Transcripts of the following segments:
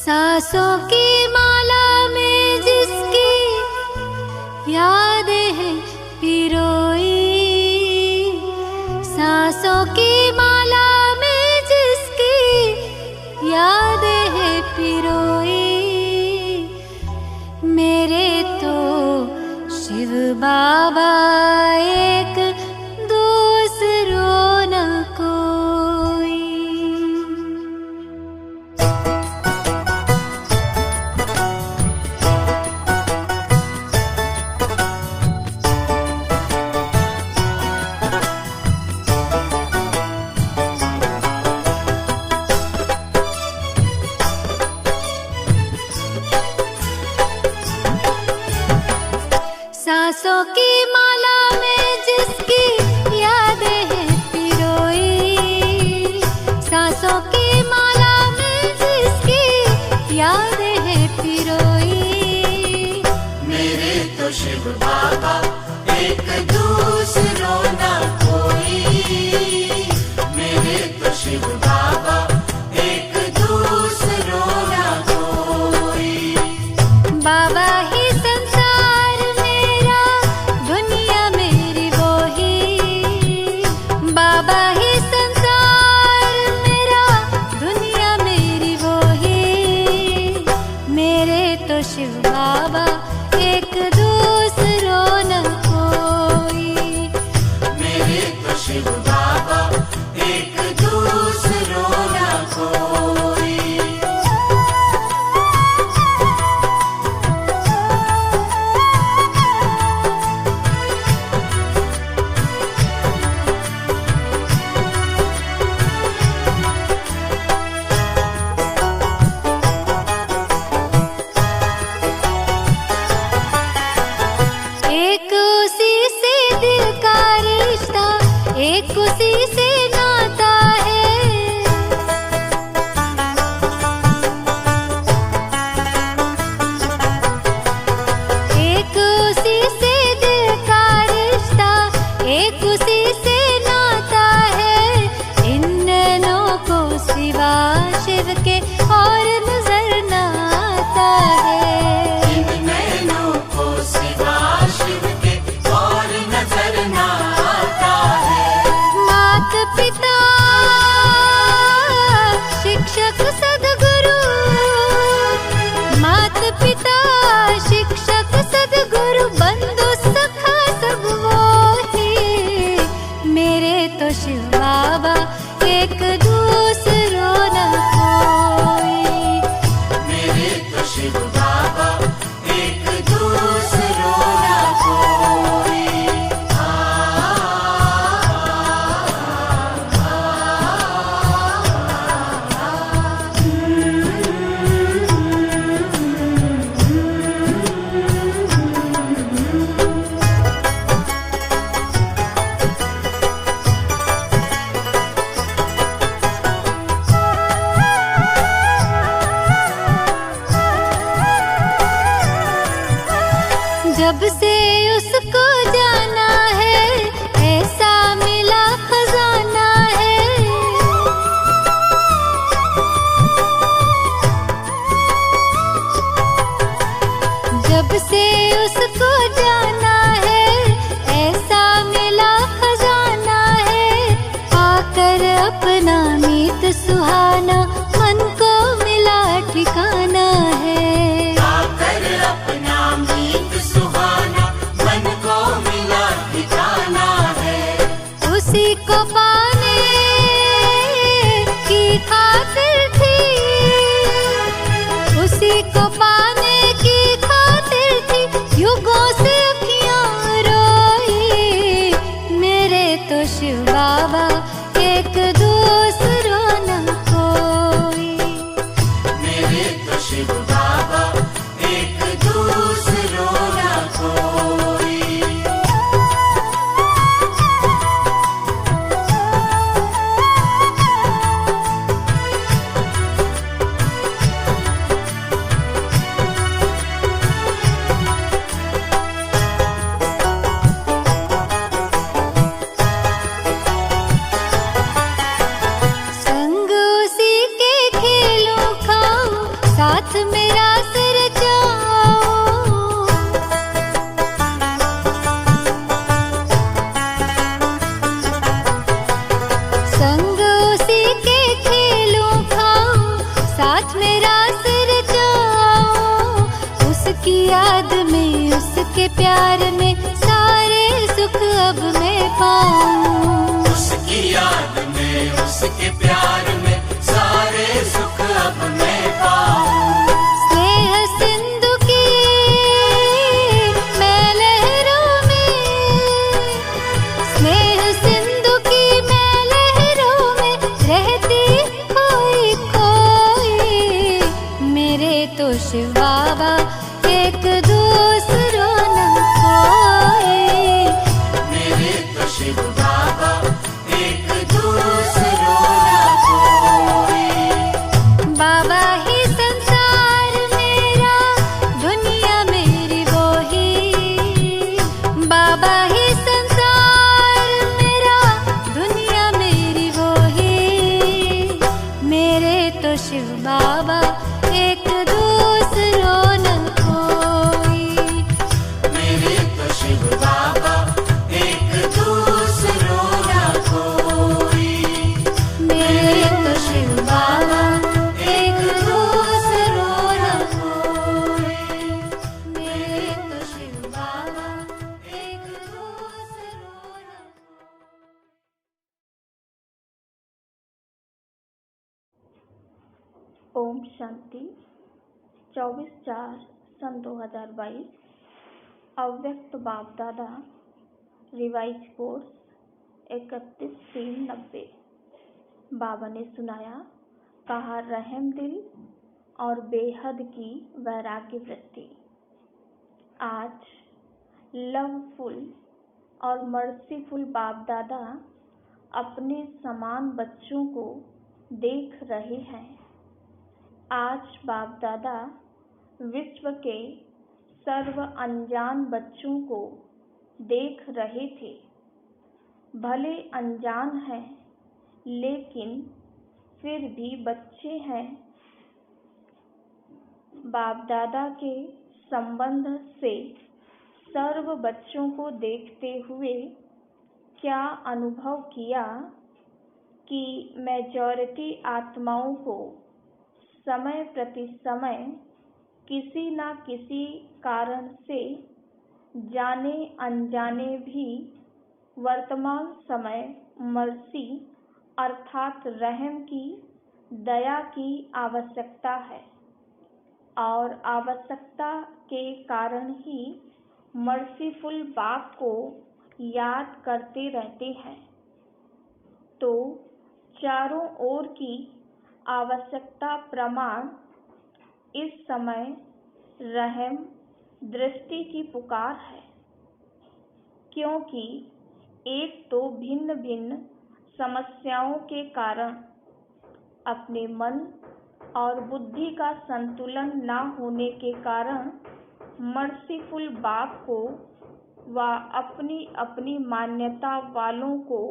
सांसों की माला में जिसकी यादें हैं पिरोई, सांसों की माला में जिसकी यादें हैं पिरोई, मेरे तो शिव बाबा एक दूसरों न कोई। सांसों की माला में जिसकी यादें हैं पिरोई, सांसों की माला में जिसकी यादें हैं पिरोई, मेरे तो शिव बाबा एक दूसरों न कोई, मेरे तो शिव बाबा एक दूसरों न कोई। बाबा ही संसार मेरा, दुनिया मेरी वो ही, बाबा ही संसार मेरा, दुनिया मेरी वो ही, मेरे तो शिव बाबा एक दूसरों न कोई, मेरे तो शिव बाबा एक दूसरों न कोई। एक उसी से दिल का रिश्ता, एक उसी से नाता है, एक उसी से दिल का रिश्ता, एक उसी से नाता है, इन नैनों को सिवा शिव के और नजर न आता है। इन नैनों को सिवा शिव के और नजर न आता है। मात पिता शिक्षक सद्गुरु, मात पिता शिक्षक सद्गुरु, बंधु सखा सब वो ही, मेरे तो शिव बाबा एक दूसरों न कोई, मेरे तो शिव बाबा एक दूसरों न कोई। जब से उसको जाना है ऐसा मिला खजाना है, जब से उसको जाना है ऐसा मिला खजाना है, आकर अपना मीत सुहाना मन को मिला ठिकाना है, आकर अपना मीत सुहाना मन को मिला ठिकाना है। उसी को पाने की खातिर थी, उसी को पाने की खातिर थी, युगों से अखियां रोई, मेरे तो शिव बाबा एक दूसरों न कोई, मेरे तो उसके प्यार में सारे सुख अब मैं पाऊं। उसकी याद में, उसके प्यार में सारे सुख अब मैं पाऊं। स्नेह सिंधु की मैं लहरों में, स्नेह सिंधु की मैं लहरों में रहती कोई कोई। मेरे तो शिव बाबा एक दूसरों न कोई। मेरे तो शिव बाबा एक दूसरों न कोई। बाबा ही संसार मेरा, दुनिया मेरी वो ही। बाबा ही संसार मेरा, दुनिया मेरी वो ही। मेरे तो शिव बाबा एक दूसरों न कोई। मेरे तो शिव बाबा एक दूसरों न कोई। मेरे तो शिव बाबा एक दूसरों न कोई। मेरे तो शिव बाबा एक दूसरों न ओम शांति। 24/4 सन 2022 अव्यक्त बाप दादा रिवाइज कोर्स 31/3/90। बाबा ने सुनाया, कहा रहम दिल और बेहद की वैराग्य वृत्ति। आज लवफुल और मर्सीफुल बाप दादा अपने समान बच्चों को देख रहे हैं। आज बाप दादा विश्व के सर्व अनजान बच्चों को देख रहे थे। भले अनजान हैं, लेकिन फिर भी बच्चे हैं। बाप दादा के संबंध से सर्व बच्चों को देखते हुए क्या अनुभव किया कि मेजॉरिटी आत्माओं को समय प्रति समय किसी न किसी कारण से जाने अनजाने भी वर्तमान समय मर्सी अर्थात रहम की दया की आवश्यकता है, और आवश्यकता के कारण ही मर्सीफुल बाप को याद करते रहते हैं। तो चारों ओर की आवश्यकता प्रमाण इस समय रहम दृष्टि की पुकार है, क्योंकि एक तो भिन्न भिन्न समस्याओं के कारण अपने मन और बुद्धि का संतुलन न होने के कारण मर्सीफुल बाप को व अपनी अपनी मान्यता वालों को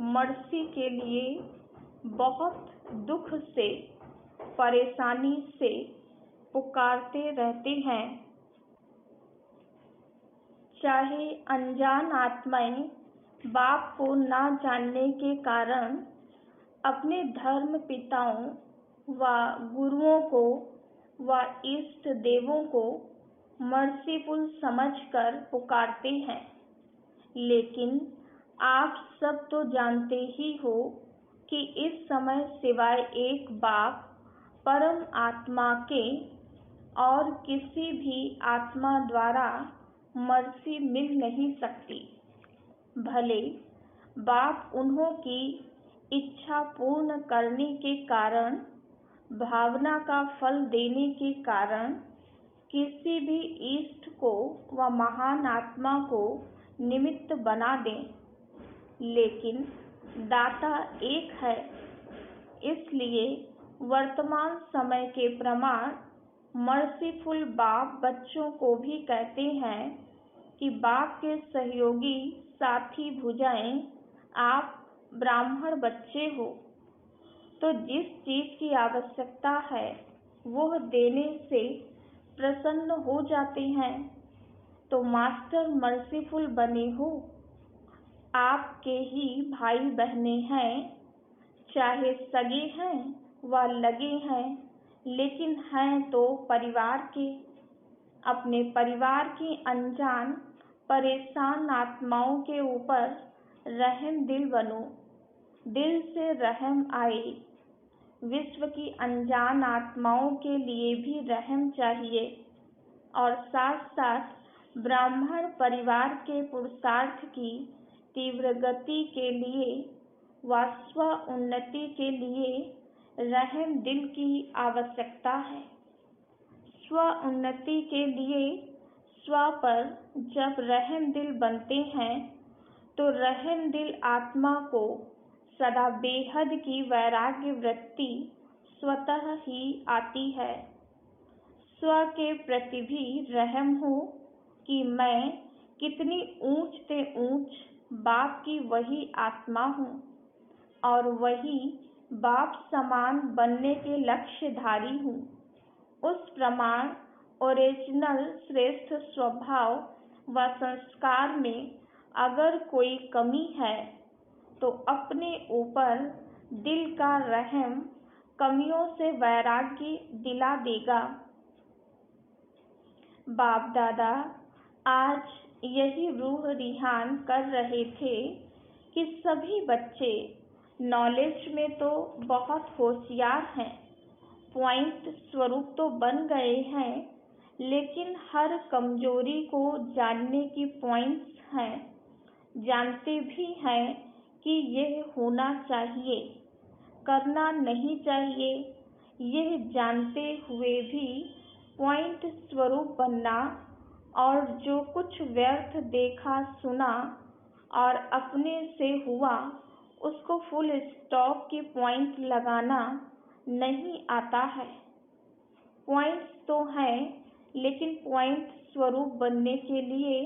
मर्सी के लिए बहुत दुख से परेशानी से पुकारते रहते हैं। चाहे अनजान आत्माएं बाप को ना जानने के कारण अपने धर्म पिताओं व गुरुओं को व इष्ट देवों को मर्सीफुल समझकर पुकारते हैं, लेकिन आप सब तो जानते ही हो कि इस समय सिवाय एक बाप परम आत्मा के और किसी भी आत्मा द्वारा मर्सी मिल नहीं सकती। भले बाप उन्हों की इच्छा पूर्ण करने के कारण, भावना का फल देने के कारण किसी भी इष्ट को व महान आत्मा को निमित्त बना दें, लेकिन दाता एक है। इसलिए वर्तमान समय के प्रमाण मर्सीफुल बाप बच्चों को भी कहते हैं कि बाप के सहयोगी साथी भुजाएं, आप ब्राह्मण बच्चे हो, तो जिस चीज की आवश्यकता है वह देने से प्रसन्न हो जाते हैं। तो मास्टर मर्सीफुल बने हो, आपके ही भाई बहने हैं, चाहे सगे हैं व लगे हैं, लेकिन हैं तो परिवार के। अपने परिवार की अनजान परेशान आत्माओं के ऊपर रहम दिल बनो। दिल से रहम आए। विश्व की अनजान आत्माओं के लिए भी रहम चाहिए और साथ साथ ब्राह्मण परिवार के पुरुषार्थ की तीव्र गति के लिए व स्व उन्नति के लिए रहम दिल की आवश्यकता है। स्व उन्नति के लिए स्व पर जब रहम दिल बनते हैं तो रहम दिल आत्मा को सदा बेहद की वैराग्य वृत्ति स्वतः ही आती है। स्व के प्रति भी रहम हो कि मैं कितनी ऊंच से ऊंच बाप की वही आत्मा हूँ और वही बाप समान बनने के लक्ष्यधारी हूँ। उस प्रमाण ओरिजिनल श्रेष्ठ स्वभाव व संस्कार में अगर कोई कमी है तो अपने ऊपर दिल का रहम कमियों से वैराग्य दिला देगा। बाप दादा आज यही रूह रिहान कर रहे थे कि सभी बच्चे नॉलेज में तो बहुत होशियार हैं, पॉइंट स्वरूप तो बन गए हैं, लेकिन हर कमजोरी को जानने की पॉइंट्स हैं। जानते भी हैं कि यह होना चाहिए, करना नहीं चाहिए। यह जानते हुए भी पॉइंट स्वरूप बनना और जो कुछ व्यर्थ देखा सुना और अपने से हुआ उसको फुल स्टॉप की पॉइंट लगाना नहीं आता है। पॉइंट्स तो हैं, लेकिन पॉइंट स्वरूप बनने के लिए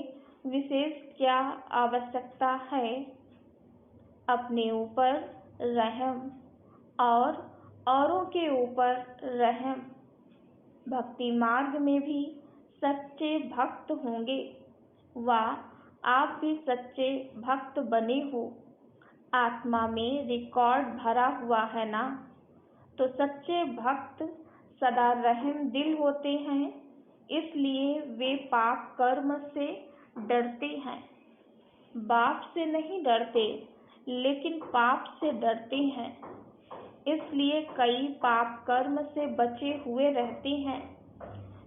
विशेष क्या आवश्यकता है? अपने ऊपर रहम और औरों के ऊपर रहम। भक्ति मार्ग में भी सच्चे भक्त होंगे व आप भी सच्चे भक्त बने हो। आत्मा में रिकॉर्ड भरा हुआ है ना, तो सच्चे भक्त सदा रहम दिल होते हैं, इसलिए वे पाप कर्म से डरते हैं। बाप से नहीं डरते, लेकिन पाप से डरते हैं, इसलिए कई पाप कर्म से बचे हुए रहते हैं।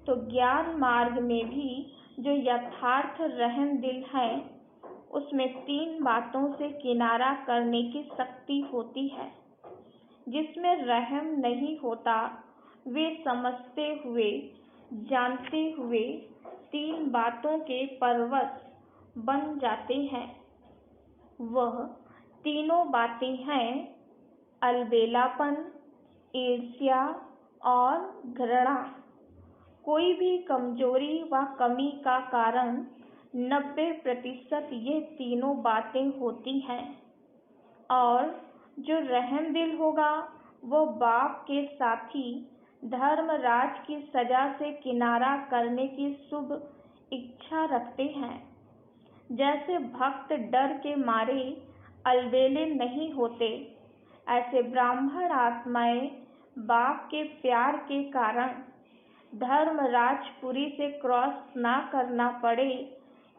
तो ज्ञान मार्ग में भी जो यथार्थ रहम दिल है उसमें 3 बातों से किनारा करने की शक्ति होती है। जिसमें रहम नहीं होता वे समझते हुए जानते हुए 3 बातों के परवश बन जाते हैं। वह तीनों बातें हैं अलबेलापन, ईर्ष्या और घृणा। कोई भी कमजोरी व कमी का कारण 90% ये तीनों बातें होती हैं। और जो रहम दिल होगा वो बाप के साथी धर्मराज की सजा से किनारा करने की शुभ इच्छा रखते हैं। जैसे भक्त डर के मारे अलबेले नहीं होते, ऐसे ब्राह्मण आत्माएं बाप के प्यार के कारण धर्मराजपुरी से क्रॉस ना करना पड़े,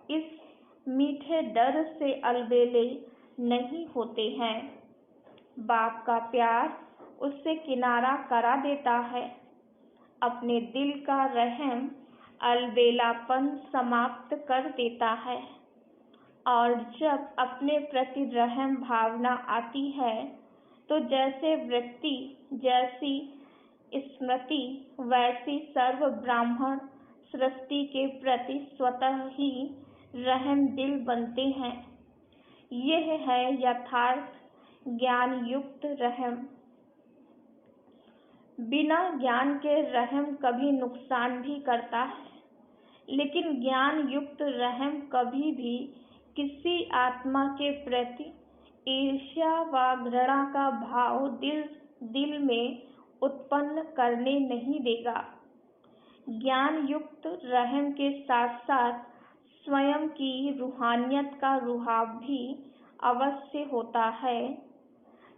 इस मीठे डर से अलबेले नहीं होते हैं। बाप का प्यार उससे किनारा करा देता है। अपने दिल का रहम अलबेलापन समाप्त कर देता है। और जब अपने प्रति रहम भावना आती है तो जैसे वृत्ति, जैसी स्मृति, वैसी सर्व ब्राह्मण सृष्टि के प्रति स्वतः ही रहम दिल बनते हैं। यह है यथार्थ ज्ञान युक्त रहम। बिना ज्ञान के रहम कभी नुकसान भी करता है, लेकिन ज्ञान युक्त रहम कभी भी किसी आत्मा के प्रति ईर्ष्या व घृणा का भाव दिल में उत्पन्न करने नहीं देगा। ज्ञान युक्त रहम के साथ साथ स्वयं की रूहानियत का रुहाब भी अवश्य होता है।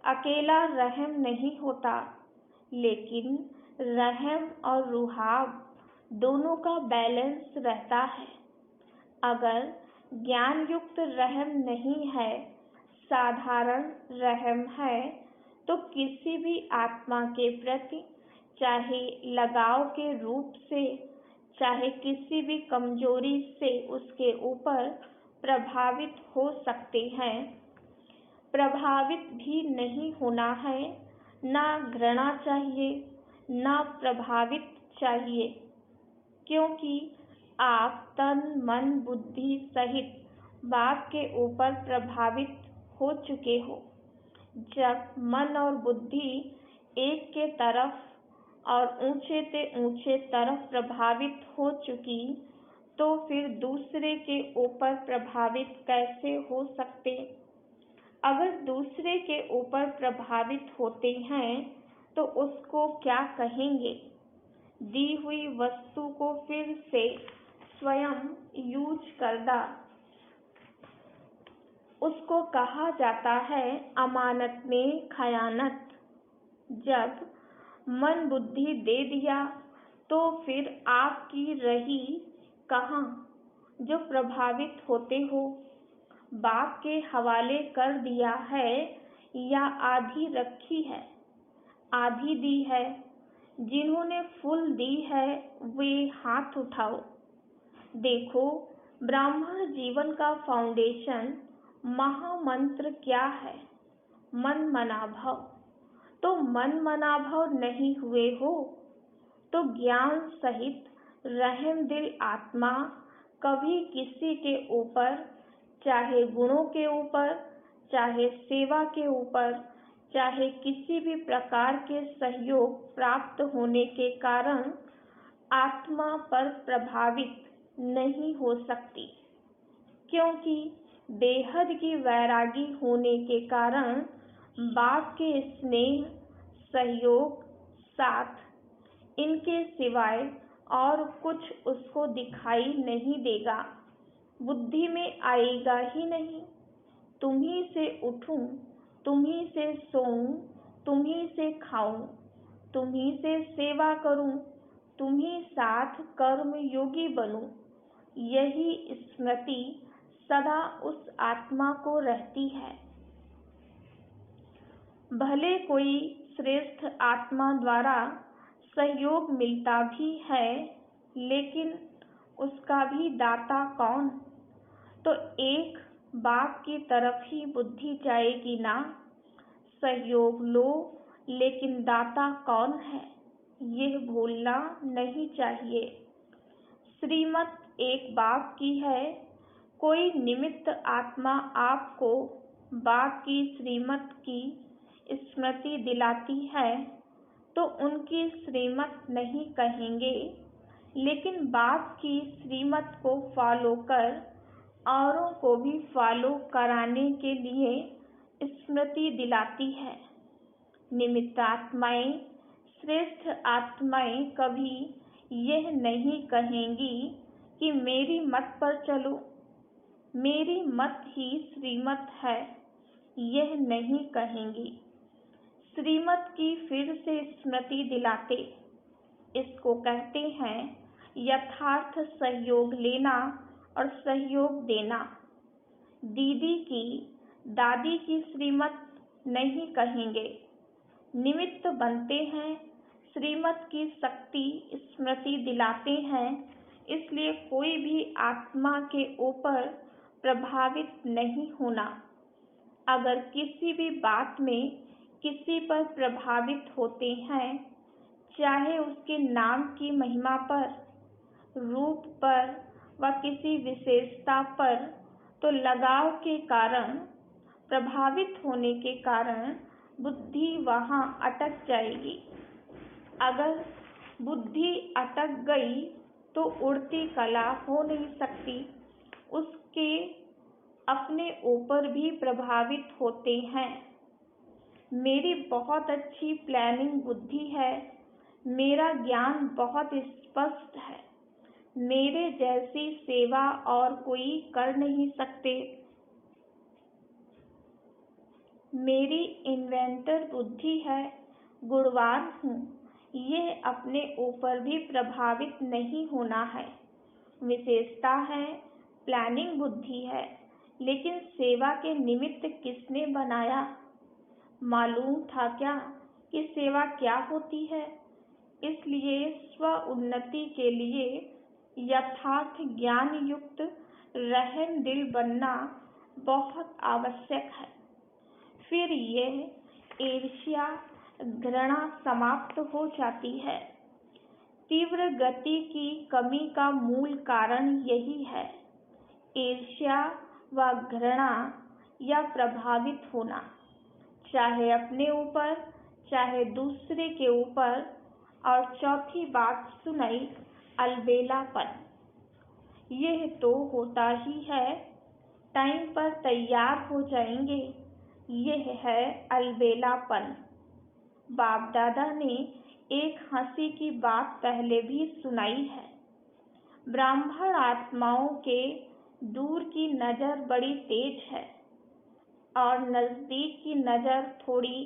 अकेला रहम नहीं होता, लेकिन रहम और रुहाब दोनों का बैलेंस रहता है। अगर ज्ञान युक्त रहम नहीं है, साधारण रहम है, तो किसी भी आत्मा के प्रति, चाहे लगाव के रूप से, चाहे किसी भी कमजोरी से उसके ऊपर प्रभावित हो सकते हैं। प्रभावित भी नहीं होना है, ना घृणा चाहिए, ना प्रभावित चाहिए, क्योंकि आप तन मन बुद्धि सहित बाप के ऊपर प्रभावित हो चुके हो। जब मन और बुद्धि एक के तरफ और ऊंचे से ऊंचे तरफ प्रभावित हो चुकी, तो फिर दूसरे के ऊपर प्रभावित कैसे हो सकते? अगर दूसरे के ऊपर प्रभावित होते हैं तो उसको क्या कहेंगे? दी हुई वस्तु को फिर से स्वयं यूज करना, उसको कहा जाता है अमानत में खयानत। जब मन बुद्धि दे दिया तो फिर आपकी रही कहाँ जो प्रभावित होते हो? बाप के हवाले कर दिया है या आधी रखी है, आधी दी है? जिन्होंने फुल दी है वे हाथ उठाओ। देखो, ब्राह्मण जीवन का फाउंडेशन महामंत्र क्या है? मन मना भव। तो मन मना भव नहीं हुए हो तो ज्ञान सहित रहम दिल आत्मा कभी किसी के ऊपर, चाहे गुणों के ऊपर, चाहे सेवा के ऊपर, चाहे किसी भी प्रकार के सहयोग प्राप्त होने के कारण आत्मा पर प्रभावित नहीं हो सकती, क्योंकि बेहद की वैरागी होने के कारण बाप के स्नेह, सहयोग, साथ, इनके सिवाय और कुछ उसको दिखाई नहीं देगा, बुद्धि में आएगा ही नहीं। तुम्ही से उठूं, तुम्ही से सोऊं, तुम्ही से खाऊं, तुम्ही से सेवा करूं, तुम्ही साथ कर्म योगी बनूं, यही स्मृति सदा उस आत्मा को रहती है। भले कोई श्रेष्ठ आत्मा द्वारा सहयोग मिलता भी है, लेकिन उसका भी दाता कौन? तो एक बाप की तरफ ही बुद्धि जाएगी ना। सहयोग लो, लेकिन दाता कौन है यह भूलना नहीं चाहिए। श्रीमत एक बाप की है। कोई निमित्त आत्मा आपको बाप की श्रीमत की स्मृति दिलाती है तो उनकी श्रीमत नहीं कहेंगे, लेकिन बाप की श्रीमत को फॉलो कर औरों को भी फॉलो कराने के लिए स्मृति दिलाती है। निमित्त आत्माएं, श्रेष्ठ आत्माएं कभी यह नहीं कहेंगी कि मेरी मत पर चलो, मेरी मत ही श्रीमत है, यह नहीं कहेंगी। श्रीमत की फिर से स्मृति दिलाते, इसको कहते हैं यथार्थ सहयोग लेना और सहयोग देना। दीदी की, दादी की श्रीमत नहीं कहेंगे, निमित्त बनते हैं, श्रीमत की शक्ति स्मृति दिलाते हैं। इसलिए कोई भी आत्मा के ऊपर प्रभावित नहीं होना। अगर किसी भी बात में किसी पर प्रभावित होते हैं, चाहे उसके नाम की महिमा पर, रूप पर व किसी विशेषता पर, तो लगाव के कारण, प्रभावित होने के कारण बुद्धि वहाँ अटक जाएगी। अगर बुद्धि अटक गई तो उड़ती कला हो नहीं सकती। उसके अपने ऊपर भी प्रभावित होते हैं। मेरी बहुत अच्छी प्लानिंग बुद्धि है, मेरा ज्ञान बहुत स्पष्ट है, मेरे जैसी सेवा और कोई कर नहीं सकते। मेरी इन्वेंटर बुद्धि है, गुणवान हूँ, यह अपने ऊपर भी प्रभावित नहीं होना है। विशेषता है, प्लानिंग बुद्धि है, लेकिन सेवा के निमित्त किसने बनाया? मालूम था क्या कि सेवा क्या होती है? इसलिए स्व उन्नति के लिए यथार्थ ज्ञान युक्त रहम दिल बनना बहुत आवश्यक है। फिर यह ईर्ष्या घृणा समाप्त हो जाती है। तीव्र गति की कमी का मूल कारण यही है, ईर्ष्या व घृणा या प्रभावित होना, चाहे अपने ऊपर चाहे दूसरे के ऊपर। और चौथी बात सुनाई, अलबेलापन। यह तो होता ही है, टाइम पर तैयार हो जाएंगे, यह है अलबेलापन। बाप दादा ने एक हंसी की बात पहले भी सुनाई है। ब्राह्मण आत्माओं के दूर की नज़र बड़ी तेज है और नज़दीक की नज़र थोड़ी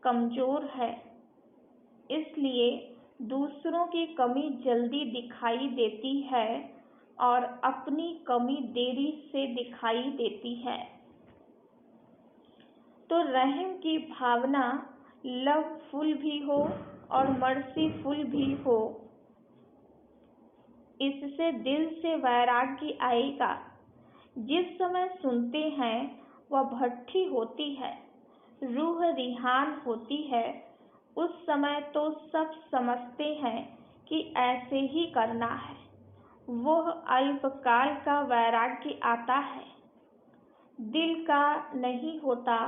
कमज़ोर है, इसलिए दूसरों की कमी जल्दी दिखाई देती है और अपनी कमी देरी से दिखाई देती है। तो रहम की भावना लवफुल भी हो और मर्सीफुल भी हो, इससे दिल से वैराग्य आएगा। जिस समय सुनते हैं वह भट्ठी होती है, रूह रिहान होती है, उस समय तो सब समझते हैं कि ऐसे ही करना है। वह अल्पकाल का वैराग्य आता है, दिल का नहीं होता।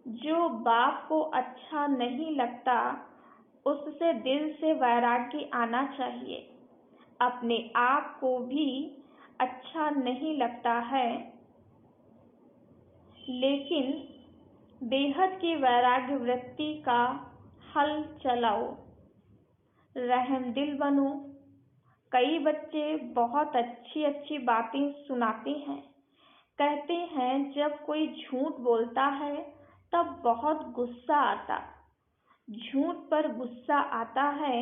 जो बाप को अच्छा नहीं लगता उससे दिल से वैराग्य आना चाहिए। अपने आप को भी अच्छा नहीं लगता है, लेकिन बेहद की वैराग्य वृत्ति का हल चलाओ, रहम दिल बनो। कई बच्चे बहुत अच्छी अच्छी बातें सुनाते हैं, कहते हैं जब कोई झूठ बोलता है तब बहुत गुस्सा आता, झूठ पर गुस्सा आता है,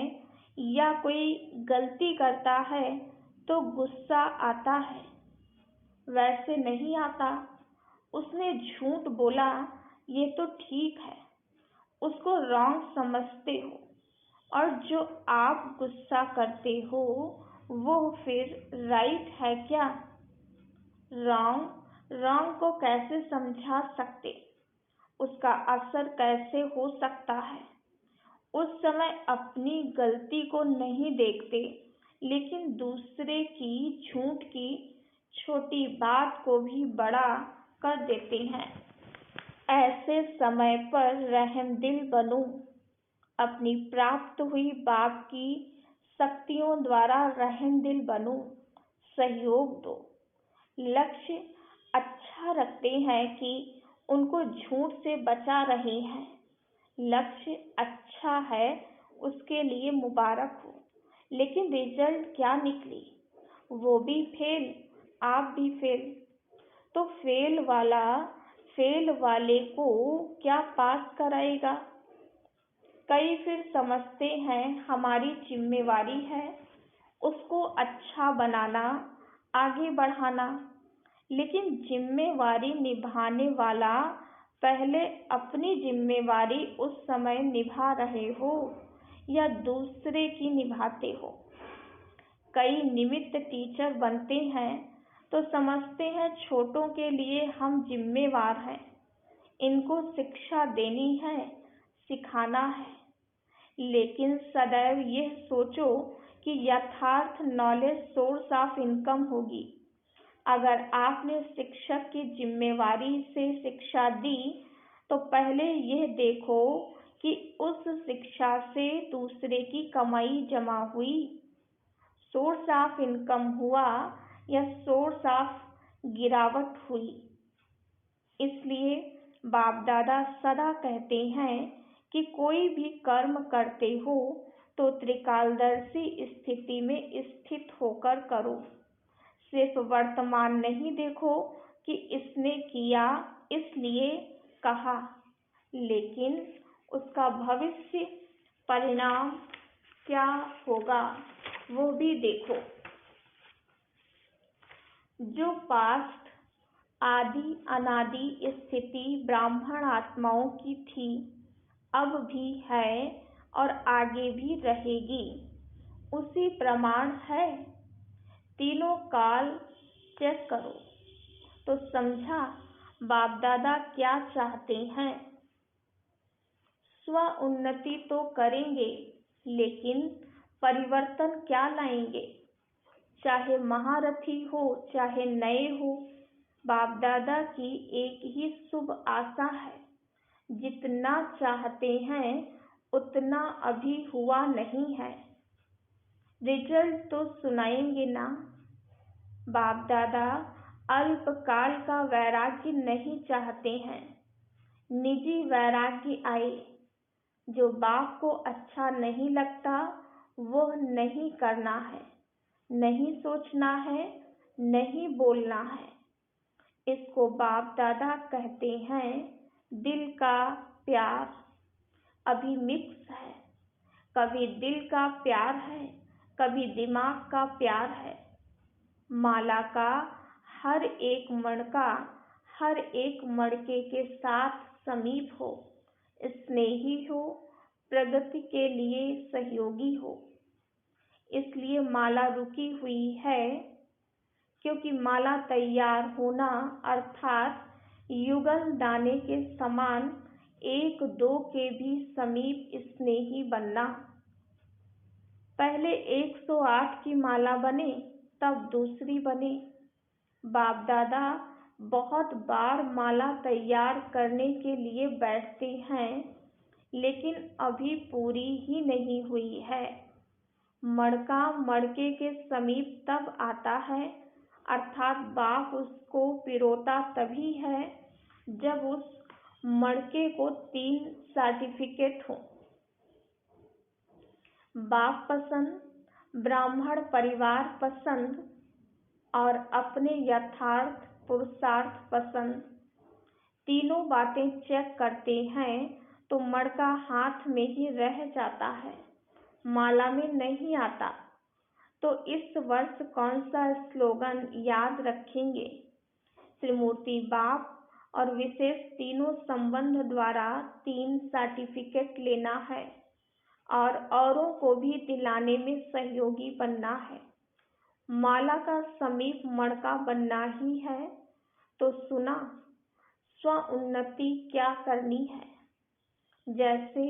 या कोई गलती करता है तो गुस्सा आता है। वैसे नहीं आता, उसने झूठ बोला ये तो ठीक है, उसको रॉन्ग समझते हो, और जो आप गुस्सा करते हो वो फिर राइट है क्या? रॉन्ग को कैसे समझा सकते, उसका असर कैसे हो सकता है? उस समय अपनी गलती को नहीं देखते, लेकिन दूसरे की झूठ की छोटी बात को भी बड़ा कर देते हैं। ऐसे समय पर रहम दिल बनो, अपनी प्राप्त हुई बाप की शक्तियों द्वारा रहम दिल बनो, सहयोग दो। लक्ष्य अच्छा रखते हैं कि उनको झूठ से बचा रहे हैं, लक्ष्य अच्छा है, उसके लिए मुबारक हो, लेकिन रिजल्ट क्या निकली? वो भी फेल, आप भी फेल। तो फेल वाले को क्या पास कराएगा? कई फिर समझते हैं हमारी जिम्मेवारी है उसको अच्छा बनाना, आगे बढ़ाना, लेकिन जिम्मेवारी निभाने वाला पहले अपनी जिम्मेवारी उस समय निभा रहे हो या दूसरे की निभाते हो। कई निमित्त टीचर बनते हैं तो समझते हैं छोटों के लिए हम जिम्मेवार हैं, इनको शिक्षा देनी है, सिखाना है। लेकिन सदैव यह सोचो कि यथार्थ नॉलेज सोर्स ऑफ इनकम होगी। अगर आपने शिक्षक की जिम्मेवारी से शिक्षा दी तो पहले यह देखो कि उस शिक्षा से दूसरे की कमाई जमा हुई, सोर्स ऑफ इनकम हुआ या सोर्स ऑफ गिरावट हुई। इसलिए बाप दादा सदा कहते हैं कि कोई भी कर्म करते हो तो त्रिकालदर्शी स्थिति में स्थित होकर करो। सिर्फ वर्तमान नहीं देखो कि इसने किया इसलिए कहा, लेकिन उसका भविष्य परिणाम क्या होगा वो भी देखो। जो पास्ट आदि अनादि स्थिति ब्राह्मण आत्माओं की थी, अब भी है और आगे भी रहेगी, उसी प्रमाण है। तीनों काल चेक करो तो समझा बाप दादा क्या चाहते हैं। स्व उन्नति तो करेंगे, लेकिन परिवर्तन क्या लाएंगे। चाहे महारथी हो चाहे नए हो, बाप दादा की एक ही शुभ आशा है। जितना चाहते हैं उतना अभी हुआ नहीं है। रिजल्ट तो सुनाएंगे ना। बाप दादा अल्पकाल का वैराग्य नहीं चाहते हैं, निजी वैराग्य आए। जो बाप को अच्छा नहीं लगता वो नहीं करना है, नहीं सोचना है, नहीं बोलना है। इसको बाप दादा कहते हैं दिल का प्यार। अभी मिक्स है, कभी दिल का प्यार है, कभी दिमाग का प्यार है। माला का हर एक मणका हर एक मणके के साथ समीप हो, स्नेही हो, प्रगति के लिए सहयोगी हो। इसलिए माला रुकी हुई है, क्योंकि माला तैयार होना अर्थात युगल दाने के समान एक दो के भी समीप स्नेही बनना। पहले 108 की माला बने, तब दूसरी बने। बाप दादा बहुत बार माला तैयार करने के लिए बैठते हैं, लेकिन अभी पूरी ही नहीं हुई है। मड़का मड़के के समीप तब आता है, अर्थात बाप उसको पिरोता तभी है जब उस मड़के को 3 सर्टिफिकेट हो। बाप पसंद, ब्राह्मण परिवार पसंद और अपने यथार्थ पुरुषार्थ पसंद। तीनों बातें चेक करते हैं तो मड़का हाथ में ही रह जाता है, माला में नहीं आता। तो इस वर्ष कौन सा स्लोगन याद रखेंगे। त्रिमूर्ति बाप और विशेष तीनों संबंध द्वारा 3 सर्टिफिकेट लेना है और औरों को भी दिलाने में सहयोगी बनना है। माला का समीप मड़का बनना ही है। तो सुना, स्व उन्नति क्या करनी है। जैसे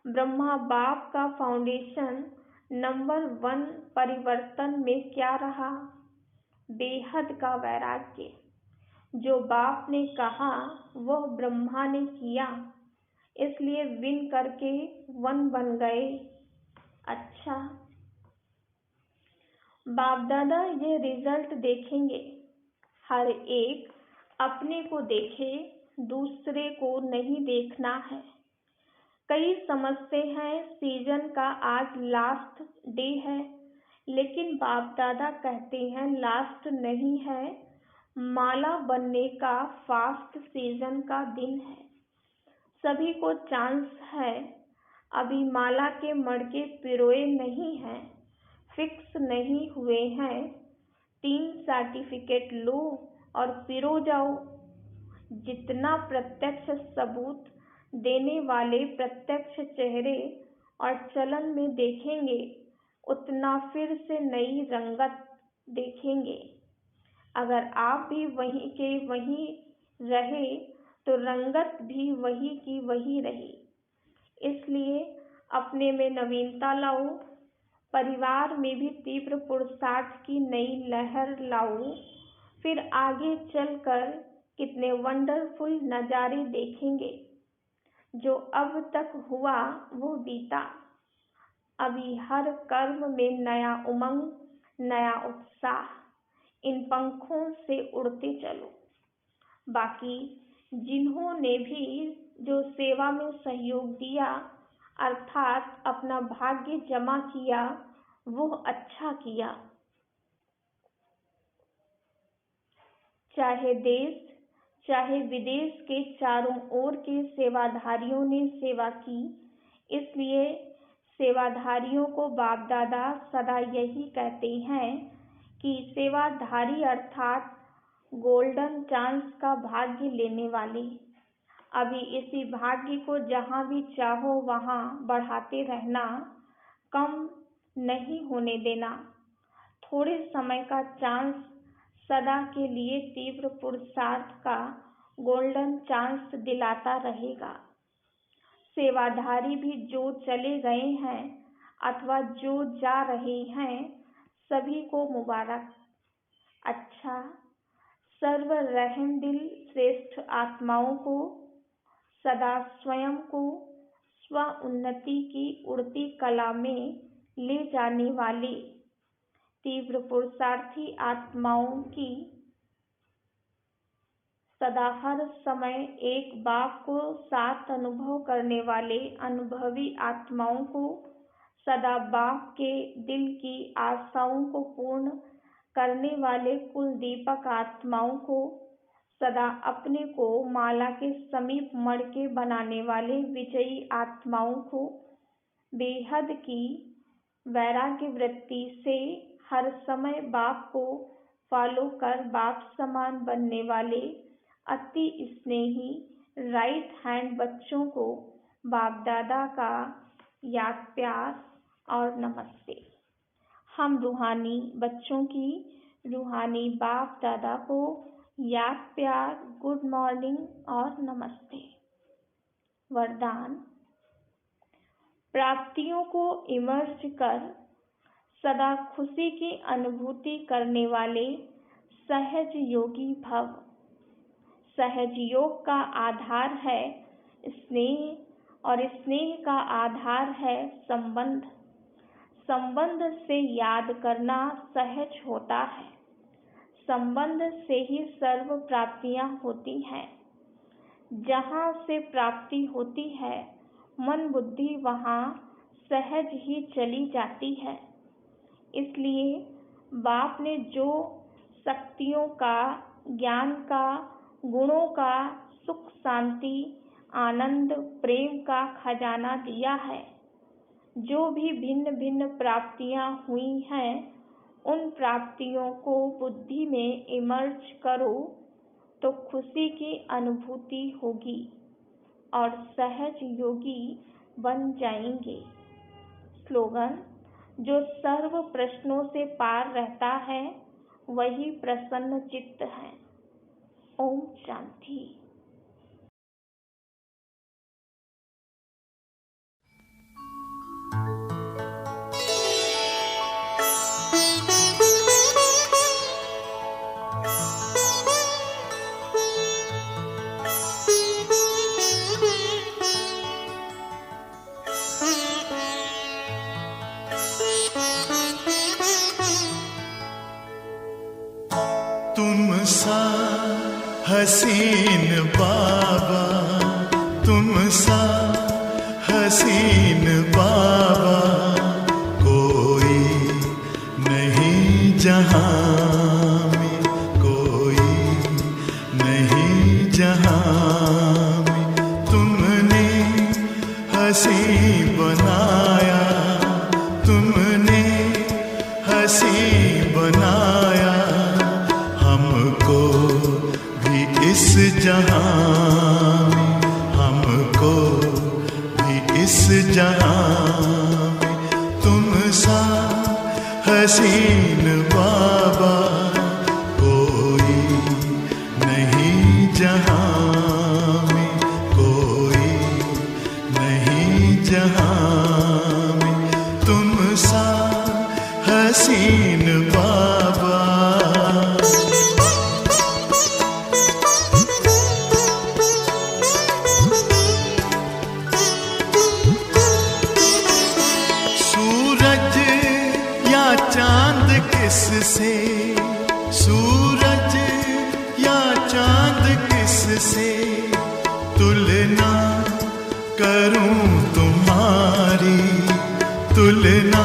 ब्रह्मा बाप का फाउंडेशन नंबर 1 परिवर्तन में क्या रहा, बेहद का वैराग्य। जो बाप ने कहा वह ब्रह्मा ने किया, इसलिए विन करके 1 बन गए। अच्छा, बाप दादा ये रिजल्ट देखेंगे। हर एक अपने को देखे, दूसरे को नहीं देखना है। कई समझते हैं सीजन का आज लास्ट डे है, लेकिन बाप दादा कहते हैं लास्ट नहीं है, माला बनने का फास्ट सीजन का दिन है। सभी को चांस है। अभी माला के मड़के पिरोए नहीं हैं, फिक्स नहीं हुए हैं। 3 सर्टिफिकेट लो और पिरो जाओ। जितना प्रत्यक्ष सबूत देने वाले प्रत्यक्ष चेहरे और चलन में देखेंगे, उतना फिर से नई रंगत देखेंगे। अगर आप भी वहीं के वहीं रहे तो रंगत भी वही की वही रही। इसलिए अपने में नवीनता लाओ, परिवार में भी तीव्र पुरुषार्थ की नई लहर लाओ। फिर आगे चलकर कितने वंडरफुल नज़ारे देखेंगे। जो अब तक हुआ वो बीता। अभी हर कर्म में नया उमंग, नया उत्साह। इन पंखों से उड़ते चलो। बाकी जिन्होंने भी जो सेवा में सहयोग दिया, अर्थात अपना भाग्य जमा किया, वो अच्छा किया। चाहे देश चाहे विदेश के चारों ओर के सेवाधारियों ने सेवा की, इसलिए सेवाधारियों को बाप दादा सदा यही कहते हैं कि सेवाधारी अर्थात गोल्डन चांस का भाग्य लेने वाले। अभी इसी भाग्य को जहाँ भी चाहो वहाँ बढ़ाते रहना, कम नहीं होने देना। थोड़े समय का चांस सदा के लिए तीव्र पुरुषार्थ का गोल्डन चांस दिलाता रहेगा। सेवाधारी भी जो चले गए हैं अथवा जो जा रहे हैं, सभी को मुबारक। अच्छा, सर्व रहम दिल श्रेष्ठ आत्माओं को सदा स्वयं को स्व उन्नति की उड़ती कला में ले जाने वाले तीव्र पुरुषार्थी आत्माओं की सदा हर समय एक बाप को साथ अनुभव करने वाले अनुभवी आत्माओं को सदा बाप के दिल की आशाओं को पूर्ण करने वाले कुल दीपक आत्माओं को सदा अपने को माला के समीप मड़के बनाने वाले विजयी आत्माओं को बेहद की वैराग्य वृत्ति से हर समय बाप को फॉलो कर बाप समान बनने वाले अति स्नेही राइट हैंड बच्चों को बाप दादा का याद प्यार और नमस्ते। हम रूहानी बच्चों की रूहानी बाप दादा को याद प्यार, गुड मॉर्निंग और नमस्ते। वरदान, प्राप्तियों को इमर्ज कर सदा खुशी की अनुभूति करने वाले सहज योगी भव। सहज योग का आधार है स्नेह और स्नेह का आधार है संबंध। संबंध से याद करना सहज होता है। संबंध से ही सर्व प्राप्तियां होती हैं। जहाँ से प्राप्ति होती है, मन बुद्धि वहाँ सहज ही चली जाती है। इसलिए बाप ने जो शक्तियों का, ज्ञान का, गुणों का, सुख शांति आनंद प्रेम का खजाना दिया है, जो भी भिन्न भिन्न प्राप्तियां हुई हैं, उन प्राप्तियों को बुद्धि में इमर्ज करो तो खुशी की अनुभूति होगी और सहज योगी बन जाएंगे। स्लोगन, जो सर्व प्रश्नों से पार रहता है वही प्रसन्न चित्त है। ओम शांति। तुम सा हसीन बाबा, तुम सा हसीन बाबा, कोई नहीं जहां में, कोई नहीं जहां में। तुमने हसी बनाया, तुमने हसी बनाया, हमको भी इस जहां में, हमको भी इस जहां में। तुम सा हसीन बाबा, कोई नहीं जहां में, कोई नहीं जहां में। तुम सा हसीन बाबा। चांद किससे, सूरज या चांद किससे तुलना करूं तुम्हारी, तुलना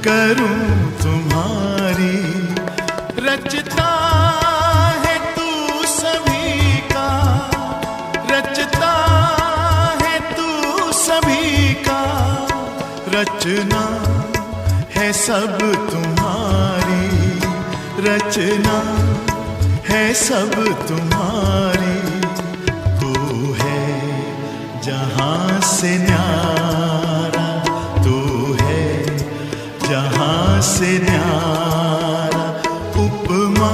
करूं तुम्हारी। रचता है तू सभी का, रचता है तू सभी का, रचना है सब तुम्हारी, रचना है सब तुम्हारी। तू है जहां से न्यारा, तू है जहां से न्यारा। उपमा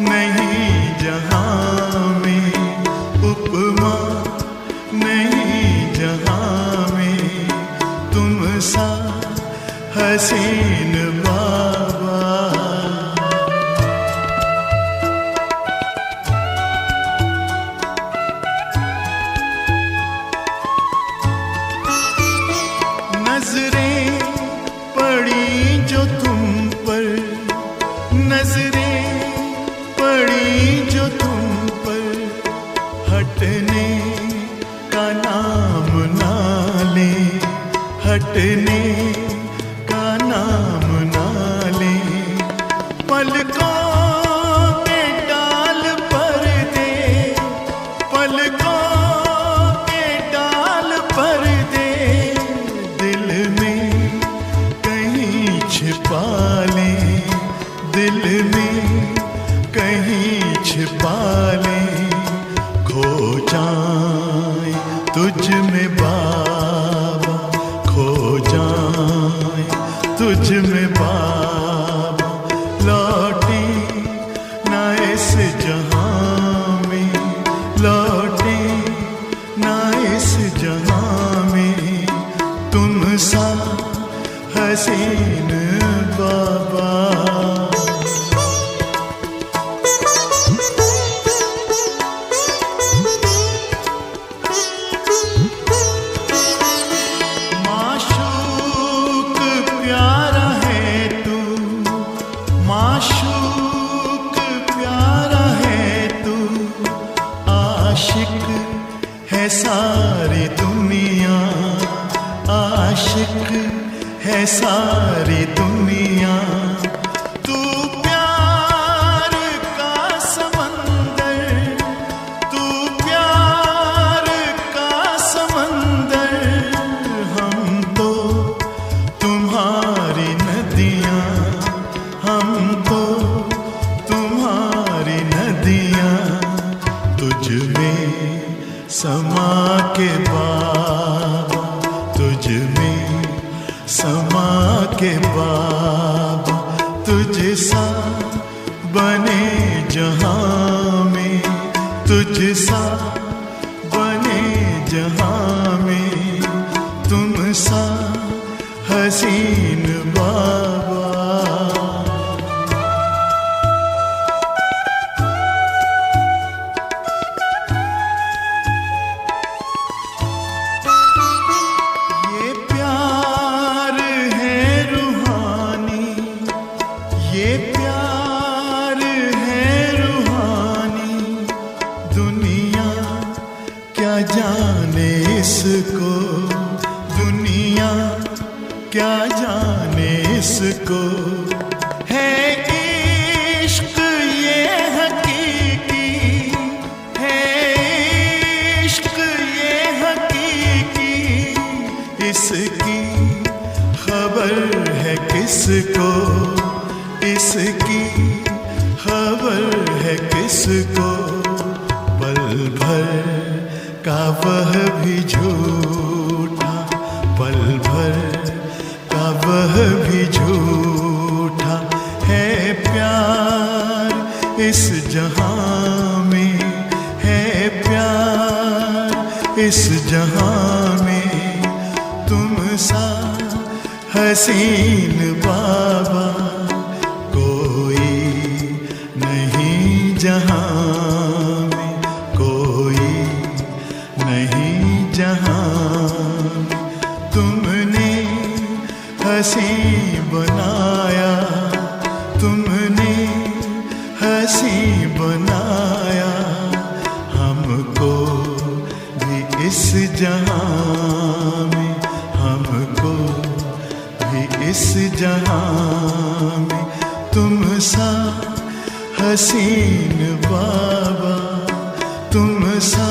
नहीं जहां में, उपमा नहीं जहां में। तुम सा हसीन बाबा, नजरें पड़ी जो तुम पर, नजरें पड़ी जो तुम पर। हटने का नाम ना ले, हटने का नाम ना ले। पलकों के डाल पर दे, पलकों के डाल पर दे। दिल में कहीं छिपा ले, दिल में कहीं छिपा ले। खो जाए तुझ में बाबा, खो जाए तुझ में बाबा। लौटे ना इस जहां में, लौटे ना इस जहां में। तुम सा हसीन बाबा, माशूक प्यारा है तू, माशूक प्यारा है तू। आशिक है सारी दुनिया, आशिक है सारी दुनिया। तू प्यार का समंदर, तू प्यार का समंदर। हम तो तुम्हारी नदियाँ, हम तो तुम्हारी नदियाँ। तुझ में समा के बाबा, तुझ में समा के बाबा। तुझ सा बने जहां में, तुझ सा बने जहां में। तुम सा हसीन बाबा, ये प्यार है रूहानी, ये प्यार है रूहानी। दुनिया क्या जाने इसको, दुनिया क्या जाने इसको। है इश्क ये हकीकी, है इश्क ये हकीकी। इसकी खबर है किसको, इसकी खबर है किसको। पल भर का वह भी झूठा, पल भर का वह भी झूठा। है प्यार इस जहां में, है प्यार इस जहां में। तुम सा हसीन बाबा कोई नहीं जहां में, कोई नहीं जहां में। तुमने हंसी बनाया, तुमने हंसी बनाया। हमको भी इस जहां में, हमको भी इस जहां में। तुम सा हसीन बाबा, तुम सा